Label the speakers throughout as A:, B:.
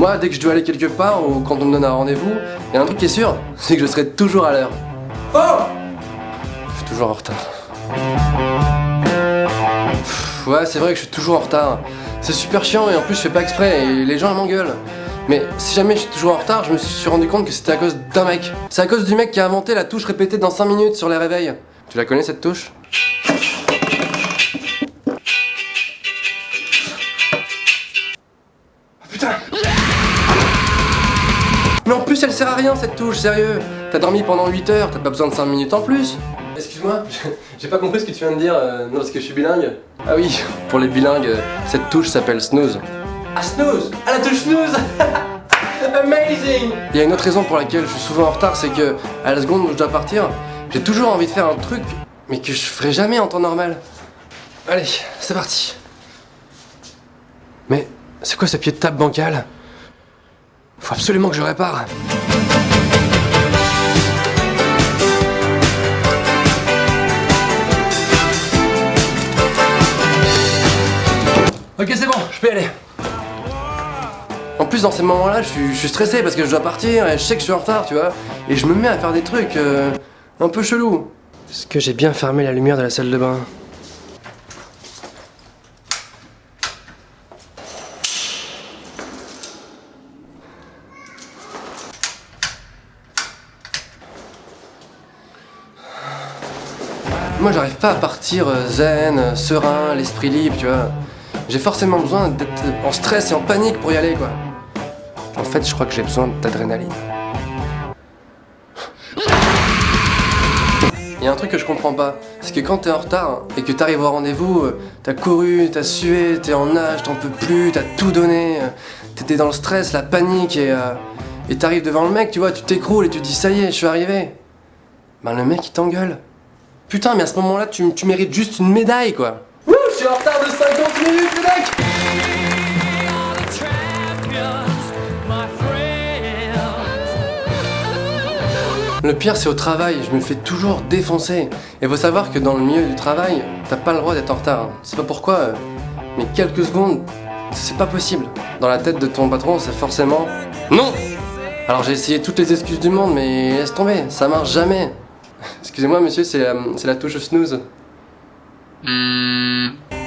A: Moi, dès que je dois aller quelque part ou quand on me donne un rendez-vous, il y a un truc qui est sûr, c'est que je serai toujours à l'heure. Oh! Je suis toujours en retard. Ouais, c'est vrai que je suis toujours en retard. C'est super chiant et en plus je fais pas exprès et les gens m'engueulent. Mais si jamais je suis toujours en retard, je me suis rendu compte que c'était à cause d'un mec. C'est à cause du mec qui a inventé la touche répétée dans 5 minutes sur les réveils. Tu la connais cette touche? Oh putain! Mais en plus elle sert à rien cette touche, sérieux. T'as dormi pendant 8 heures, t'as pas besoin de 5 minutes en plus. Excuse-moi, j'ai pas compris ce que tu viens de dire, non parce que je suis bilingue. Ah oui, pour les bilingues, cette touche s'appelle snooze. Ah snooze! Ah la touche snooze! Amazing! Il y a une autre raison pour laquelle je suis souvent en retard, c'est que à la seconde où je dois partir, j'ai toujours envie de faire un truc, mais que je ferai jamais en temps normal. Allez, c'est parti. Mais c'est quoi ce pied de table bancal? Faut absolument que je répare. Ok, c'est bon, je peux y aller. En plus, dans ces moments-là, je suis stressé parce que je dois partir et je sais que je suis en retard, tu vois. Et je me mets à faire des trucs un peu chelous. Est-ce que j'ai bien fermé la lumière de la salle de bain? Moi, j'arrive pas à partir zen, serein, l'esprit libre, tu vois. J'ai forcément besoin d'être en stress et en panique pour y aller, quoi. En fait, je crois que j'ai besoin d'adrénaline. Il y a un truc que je comprends pas, c'est que quand t'es en retard et que t'arrives au rendez-vous, t'as couru, t'as sué, t'es en nage, t'en peux plus, t'as tout donné, t'étais dans le stress, la panique et t'arrives devant le mec, tu vois, tu t'écroules et tu te dis ça y est, je suis arrivé. Ben le mec il t'engueule. Putain, mais à ce moment-là, tu mérites juste une médaille, quoi. Wouh, je suis en retard de 50 minutes, les mecs! Le pire, c'est au travail, je me fais toujours défoncer. Et faut savoir que dans le milieu du travail, t'as pas le droit d'être en retard. C'est pas pourquoi, mais quelques secondes, c'est pas possible. Dans la tête de ton patron, c'est forcément non! Alors j'ai essayé toutes les excuses du monde, mais laisse tomber, ça marche jamais. Excusez-moi monsieur, c'est la touche snooze.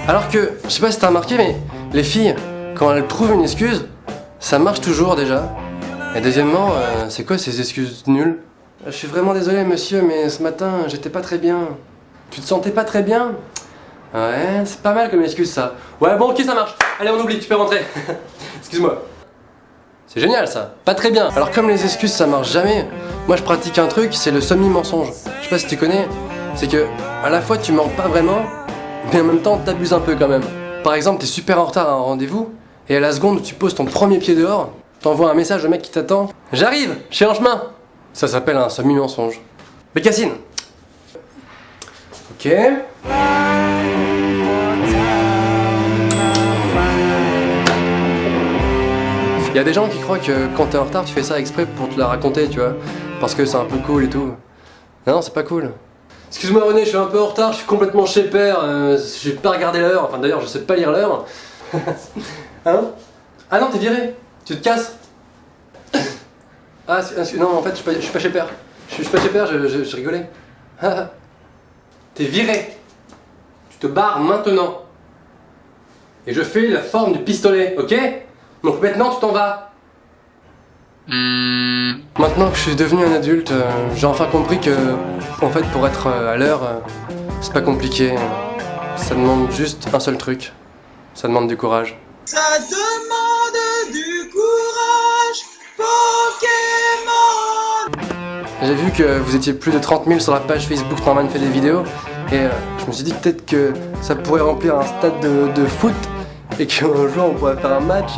A: Alors que, je sais pas si t'as remarqué, mais les filles, quand elles trouvent une excuse, ça marche toujours déjà. Et deuxièmement, c'est quoi ces excuses nulles? Je suis vraiment désolé monsieur, mais ce matin, j'étais pas très bien. Tu te sentais pas très bien? Ouais, c'est pas mal comme excuse ça. Ouais bon ok ça marche, allez on oublie, tu peux rentrer. Excuse-moi. C'est génial ça, pas très bien. Alors comme les excuses ça marche jamais, moi je pratique un truc, c'est le semi-mensonge. Je sais pas si tu connais, c'est que à la fois tu mens pas vraiment, mais en même temps t'abuses un peu quand même. Par exemple t'es super en retard à un rendez-vous, et à la seconde où tu poses ton premier pied dehors, t'envoies un message au mec qui t'attend. J'arrive, je suis en chemin. Ça s'appelle un semi-mensonge. Bécassine. Ok. Il y a des gens qui croient que quand t'es en retard, tu fais ça exprès pour te la raconter, tu vois. Parce que c'est un peu cool et tout. Non, c'est pas cool. Excuse-moi René, je suis un peu en retard, je suis complètement chez père, j'ai pas regardé l'heure, enfin d'ailleurs je sais pas lire l'heure. Hein? Ah non, t'es viré, tu te casses. Ah non, en fait je suis pas chez père. Je suis pas chez père, je rigolais. T'es viré. Tu te barres maintenant. Et je fais la forme du pistolet, ok? Donc maintenant tu t'en vas. Maintenant que je suis devenu un adulte, j'ai enfin compris que, en fait, pour être à l'heure, c'est pas compliqué. Ça demande juste un seul truc. Ça demande du courage.
B: Ça demande du courage, Pokémon.
A: J'ai vu que vous étiez plus de 30 000 sur la page Facebook Norman fait des vidéos, et je me suis dit peut-être que ça pourrait remplir un stade de foot, et qu'un jour on pourrait faire un match.